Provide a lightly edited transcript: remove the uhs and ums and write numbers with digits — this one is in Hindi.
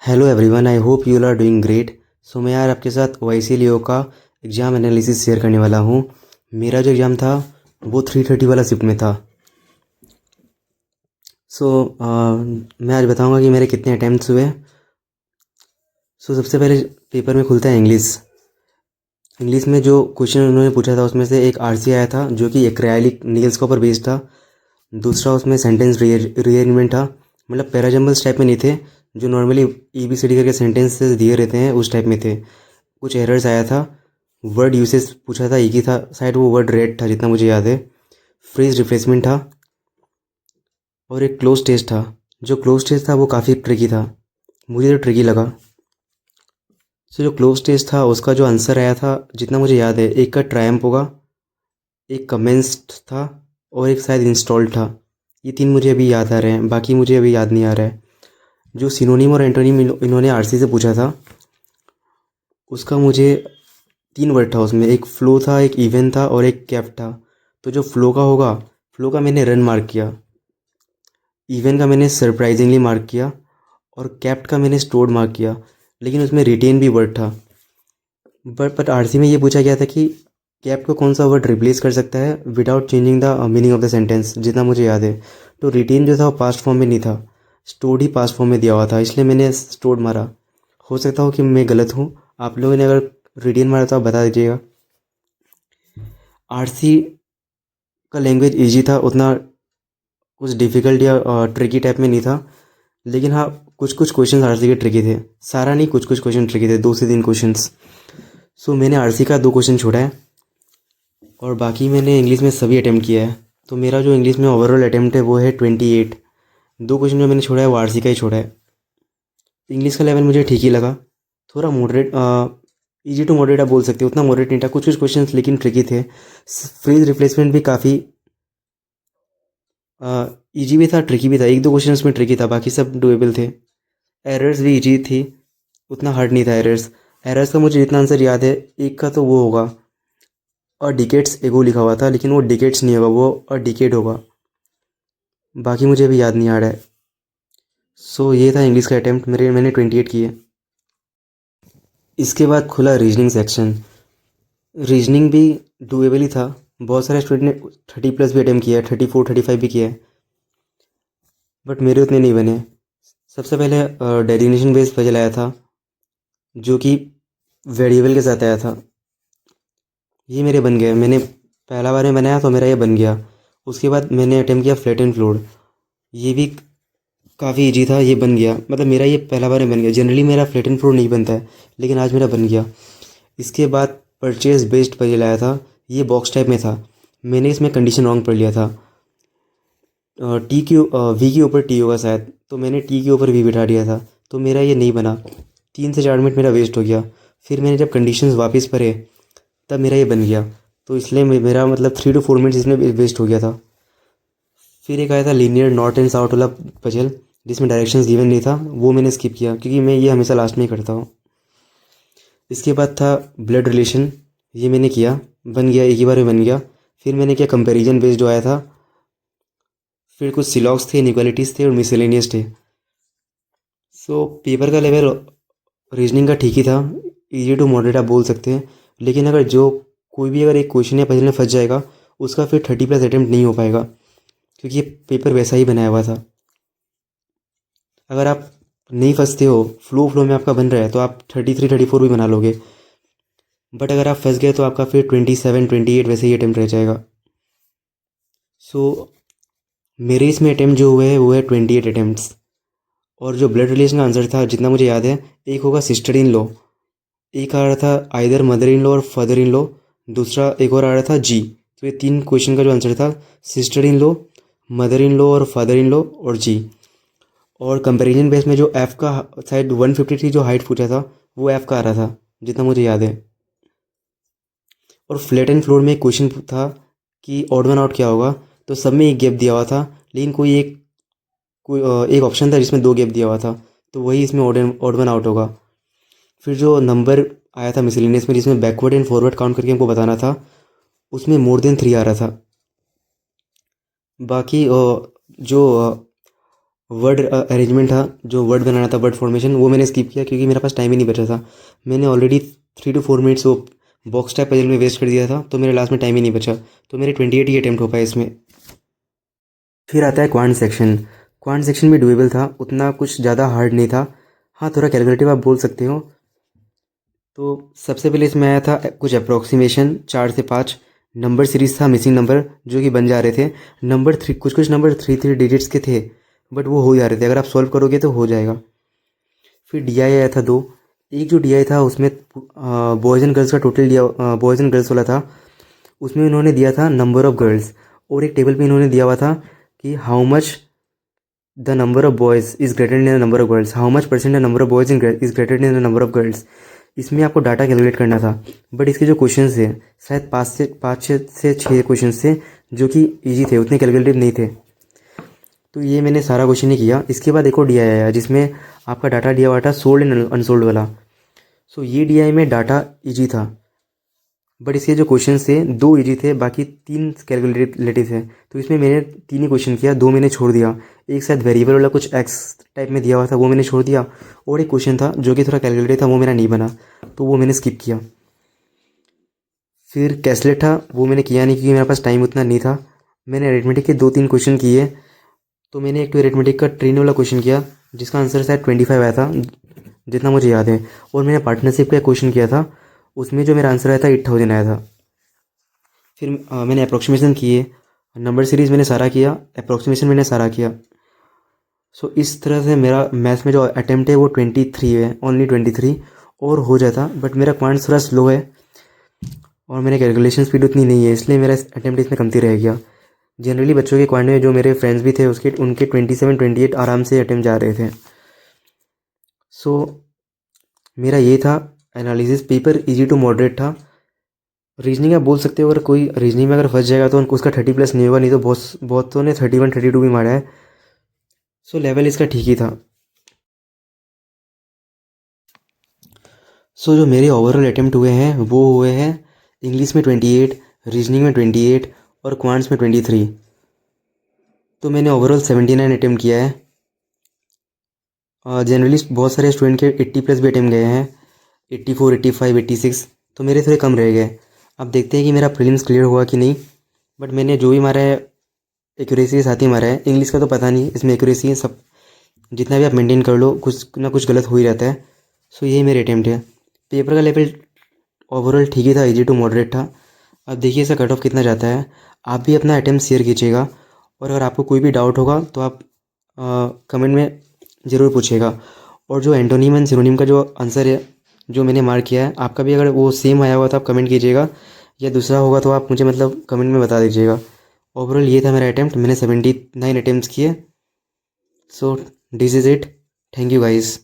Hello everyone, I hope you are doing great. So मैं यार आपके साथ ओआईसी लियो का एग्ज़ाम एनालिसिस शेयर करने वाला हूँ। मेरा जो एग्ज़ाम था वो 3:30 वाला शिफ्ट में था। सो मैं आज बताऊँगा कि मेरे कितने अटैम्प्ट्स हुए। सबसे पहले पेपर में खुलता है इंग्लिश। इंग्लिश में जो क्वेश्चन उन्होंने पूछा था उसमें से एक आरसी आया था जो कि एक्राइलिक नील्स के ऊपर बेस्ड था। दूसरा उसमें सेंटेंस रीअरेंजमेंट था, मतलब पैराजम्बल्स टाइप में नहीं थे जो नॉर्मली ABCD करके सेंटेंसेस दिए रहते हैं उस टाइप में थे। कुछ एरर्स आया था। वर्ड यूसेज पूछा था, एक ही था शायद, वो वर्ड रेड था जितना मुझे याद है। फ्रेज रिप्लेसमेंट था और एक क्लोज टेस्ट था। जो क्लोज टेस्ट था वो काफ़ी ट्रिकी था, मुझे तो ट्रिकी लगा। जो क्लोज टेस्ट था उसका जो आंसर आया था जितना मुझे याद है, एक का ट्रायम्फ होगा, एक कमेंस्ड था और एक शायद इंस्टॉल्ड था। ये तीन मुझे अभी याद आ रहे हैं, बाकी मुझे अभी याद नहीं आ रहा है। जो सिनोनिम और एंटोनिम इन्होंने आरसी से पूछा था उसका मुझे 3 वर्ड था उसमें, एक फ्लो था, एक इवन था और एक कैप था। तो जो फ्लो का होगा, फ्लो का मैंने रन मार्क किया, इवन का मैंने सरप्राइजिंगली मार्क किया और कैप्ट का मैंने स्टोर्ड मार्क किया। लेकिन उसमें रिटेन भी वर्ड था। बट आरसी में ये पूछा गया था कि कैप्ट को कौन सा वर्ड रिप्लेस कर सकता है without changing the meaning of the sentence, जितना मुझे याद है। तो रिटेन जो था वो पास्ट फॉर्म में नहीं था, स्टोर्ड ही पास्ट फॉर्म में दिया हुआ था, इसलिए मैंने स्टोर्ड मारा। हो सकता हो कि मैं गलत हूँ, आप लोगों ने अगर रिटेन मारा तो आप बता दीजिएगा। आरसी का लैंग्वेज इजी था, उतना कुछ डिफ़िकल्ट या ट्रिकी टाइप में नहीं था। लेकिन हाँ, कुछ कुछ क्वेश्चन आरसी के ट्रिकी थे, सारा नहीं, कुछ कुछ क्वेश्चन ट्रिकी थे, 2 से 3 क्वेश्चंस। मैंने आरसी का 2 क्वेश्चन छोड़ा है और बाकी मैंने इंग्लिश में सभी अटैम्प्ट किया है। तो मेरा जो इंग्लिश में ओवरऑल अटैम्प्ट है वो है 28। 2 क्वेश्चन जो मैंने छोड़ा है वो आरसी का ही छोड़ा है। इंग्लिश का लेवल मुझे ठीक ही लगा, थोड़ा मॉडरेट, इजी टू मॉडरेट आप बोल सकते हो, उतना मॉडरेट नहीं था। कुछ कुछ क्वेश्चन लेकिन ट्रिकी थे। फ्रेज रिप्लेसमेंट भी काफ़ी इजी भी था, ट्रिकी भी था। 1-2 क्वेश्चन उसमें ट्रिकी था, बाकी सब डुएबल थे। एरर्स भी इजी थी, उतना हार्ड नहीं था एरर्स। एरर्स का मुझे जितना आंसर याद है, एक का तो वो होगा और डिकेट्स एगो लिखा हुआ था, लेकिन वो डिकेट्स नहीं होगा, वो और डिकेड होगा। बाकी मुझे अभी याद नहीं आ रहा है। ये था इंग्लिश का अटैम्प्ट, मैंने 28 किए। इसके बाद खुला रीजनिंग सेक्शन। रीजनिंग भी डुएबल ही था। बहुत सारे स्टूडेंट ने 30+ भी अटैम्प्ट किया है, 34 35 भी किया है, बट मेरे उतने नहीं बने। सबसे पहले डेजिग्नेशन बेस्ड पजल आया था जो कि वेरिएबल के साथ आया था। ये मेरे बन गए, मैंने पहला बार में बनाया तो मेरा ये बन गया। उसके बाद मैंने अटेम्प्ट किया फ्लैट एंड फ्लोर, ये भी काफ़ी इजी था, ये बन गया। मतलब मेरा ये पहला बार में बन गया। जनरली मेरा फ्लैट एंड फ्लोर नहीं बनता है, लेकिन आज मेरा बन गया। इसके बाद परचेज बेस्ड पजल आया था, ये बॉक्स टाइप में था। मैंने इसमें कंडीशन रॉन्ग पढ़ लिया था। टी के वी के ऊपर टी होगा शायद, तो मैंने टी के ऊपर वी बिठा दिया था, तो मेरा ये नहीं बना। 3 से 4 मिनट मेरा वेस्ट हो गया। फिर मैंने जब कंडीशंस वापस पढ़े तब मेरा ये बन गया। तो इसलिए मेरा मतलब 3 to 4 मिनट्स इसमें वेस्ट हो गया था। फिर एक आया था लीनियर नॉर्थ एंड साउथ वाला पजल, जिसमें डायरेक्शंस गिवन नहीं था, वो मैंने स्किप किया क्योंकि मैं ये हमेशा लास्ट में ही करता हूँ। इसके बाद था ब्लड रिलेशन, ये मैंने किया, बन गया, एक ही बार में बन गया। फिर मैंने किया कंपैरिजन बेस्ड जो आया था। फिर कुछ सिलॉक्स थे, इनइक्वालिटीज़ थे और मिसलेनियस थे। पेपर का लेवल रीजनिंग का ठीक ही था, इजी टू मॉडरेट आप बोल सकते हैं। लेकिन अगर जो कोई भी अगर एक क्वेश्चन या पजल में फंस जाएगा, उसका फिर 30+ अटैम्प्ट नहीं हो पाएगा, क्योंकि ये पेपर वैसा ही बनाया हुआ था। अगर आप नहीं फंसते हो, फ्लो में आपका बन रहा है, तो आप 33 34 भी बना लोगे। बट अगर आप फंस गए तो आपका फिर 27 28 वैसे ही अटैम्प्ट रह जाएगा। सो मेरे इसमें अटैम्प्ट जो हुए हैं वो है 28 अटैम्प्ट्स। और जो ब्लड रिलेशन का आंसर था जितना मुझे याद है, एक होगा सिस्टर इन लॉ, एक आ रहा था आइदर मदर इन लॉ और फादर इन लॉ, दूसरा एक और आ रहा था जी। तो ये 3 क्वेश्चन का जो आंसर था, sister in law, mother in law और फादर इन लॉ और जी। और कंपैरिजन बेस में जो एफ़ का शायद 153 जो हाइट पूछा था, वो एफ़ का आ रहा था जितना मुझे याद है। और फ्लैट एंड फ्लोर में एक क्वेश्चन था कि ऑड वन आउट क्या होगा, तो सब में एक गैप दिया हुआ था, लेकिन एक ऑप्शन था जिसमें 2 गैप दिया हुआ था, तो वही इसमें ऑड वन आउट होगा। फिर जो नंबर आया था मिसलेनियस में, जिसमें बैकवर्ड एंड फॉरवर्ड काउंट करके हमको बताना था, उसमें मोर देन 3 आ रहा था। बाकी जो वर्ड अरेंजमेंट था, जो वर्ड बनाना था, वर्ड फॉर्मेशन, वो मैंने स्किप किया क्योंकि मेरे पास टाइम ही नहीं बचा था। मैंने ऑलरेडी 3 to 4 मिनट्स वो बॉक्स टाइप पजल में वेस्ट कर दिया था, तो मेरे लास्ट में टाइम ही नहीं बचा। तो मेरे 28 ही अटैम्प्ट हो पाए इसमें। फिर आता है क्वांट सेक्शन। क्वांट सेक्शन भी डुएबल था, उतना कुछ ज़्यादा हार्ड नहीं था। हाँ, थोड़ा कैलकुलेटिव आप बोल सकते हो। तो सबसे पहले इसमें आया था कुछ अप्रोक्सीमेशन 4 से 5। नंबर सीरीज था, मिसिंग नंबर जो कि बन जा रहे थे। नंबर थ्री, कुछ कुछ नंबर 3 3 डिजिट्स के थे, बट वो हो जा रहे थे, अगर आप सॉल्व करोगे तो हो जाएगा। फिर डीआई आया था 2। एक जो डीआई था उसमें बॉयज़ एंड गर्ल्स का टोटल दिया, बॉयज़ एंड गर्ल्स वाला था। उसमें इन्होंने दिया था नंबर ऑफ़ गर्ल्स, और एक टेबल पे इन्होंने दिया हुआ था कि how much the number of boys is greater than the number of girls, how much percent the number of boys is greater than the number of girls. इसमें आपको डाटा कैलकुलेट करना था, बट इसके जो क्वेश्चन थे शायद 5 से 6 क्वेश्चन थे, जो कि इजी थे, उतने कैलकुलेटिव नहीं थे। तो ये मैंने सारा क्वेश्चन ही किया। इसके बाद एक और डी आई आया जिसमें आपका डाटा दिया हुआ था सोल्ड एंड अनसोल्ड वाला। सो ये डी आई में डाटा इजी था, बट इसके जो क्वेश्चन थे 2 इजी थे, बाकी 3 कैलकुलेटिव थे। तो इसमें मैंने 3 ही क्वेश्चन किया, 2 मैंने छोड़ दिया। एक शायद वेरिएबल वाला कुछ एक्स टाइप में दिया हुआ था, वो मैंने छोड़ दिया। और एक क्वेश्चन था जो कि थोड़ा कैलकुलेटिव था, वो मेरा नहीं बना, तो वो मैंने स्किप किया। फिर कैसलेट था, वो मैंने किया नहीं क्योंकि मेरे पास टाइम उतना नहीं था। मैंने अरिथमेटिक के 2 3 क्वेश्चन किए। तो मैंने एक तो अरिथमेटिक का ट्रेन वाला क्वेश्चन किया, जिसका आंसर शायद 25 आया था, जितना मुझे याद है। और मैंने पार्टनरशिप का क्वेश्चन किया था, उसमें जो मेरा आंसर आया था 8000 आया था। फिर मैंने अप्रोक्सीमेशन किए, नंबर सीरीज़ मैंने सारा किया, अप्रोक्सीमेशन मैंने सारा किया। सो इस तरह से मेरा मैथ्स में जो अटैम्प्ट है वो 23 है, ओनली 23, और हो जाता, बट मेरा क्वांट थोड़ा स्लो है और मेरे कैलकुलेशन स्पीड उतनी नहीं है, इसलिए मेरा अटैम्प्ट इसमें कमती रह गया। जनरली बच्चों के क्वांट में जो मेरे फ्रेंड्स भी थे उसके उनके 27 28 आराम से अटैम्प्ट जा रहे थे। सो मेरा ये था analysis. Paper easy to moderate था। रीजनिंग आप बोल सकते हो, अगर कोई रीजनिंग में अगर फंस जाएगा तो उनको उसका 30+ नहीं होगा, नहीं तो बहुतों ने 31 32 भी मारा है। सो लेवल इसका ठीक ही था। सो जो मेरे ओवरऑल अटैम्प्ट हुए हैं वो हुए हैं इंग्लिश में 28, रीजनिंग में 28 और क्वांट्स में 23। तो मैंने ओवरऑल 79 अटैम्प्ट किया है। जनरली बहुत सारे स्टूडेंट के 80+ भी अटैम्प्ट गए हैं, 84 85 86, तो मेरे थोड़े कम रह गए। अब देखते हैं कि मेरा प्रीलिम्स क्लियर हुआ कि नहीं, बट मैंने जो भी मारा है एक्यूरेसी के साथ ही मारा है। इंग्लिश का तो पता नहीं, इसमें एक्यूरेसी है सब, जितना भी आप मेंटेन कर लो कुछ ना कुछ गलत हो ही रहता है। सो यही मेरे अटैम्प्ट है। पेपर का लेवल ओवरऑल ठीक ही था, इजी टू मॉडरेट था। अब देखिए इसका कट ऑफ कितना जाता है। आप भी अपना अटैम्प्ट शेयर कीजिएगा, और अगर आपको कोई भी डाउट होगा तो आप कमेंट में ज़रूर पूछिएगा। और जो एंटोनीम एंड सिनोनिम का जो आंसर है जो मैंने मार्क किया है, आपका भी अगर वो सेम आया हुआ तो आप कमेंट कीजिएगा, या दूसरा होगा तो आप मुझे मतलब कमेंट में बता दीजिएगा। ओवरऑल ये था मेरा अटैम्प्ट, मैंने 79 अटैम्प्ट्स किए। So this is it. Thank you guys.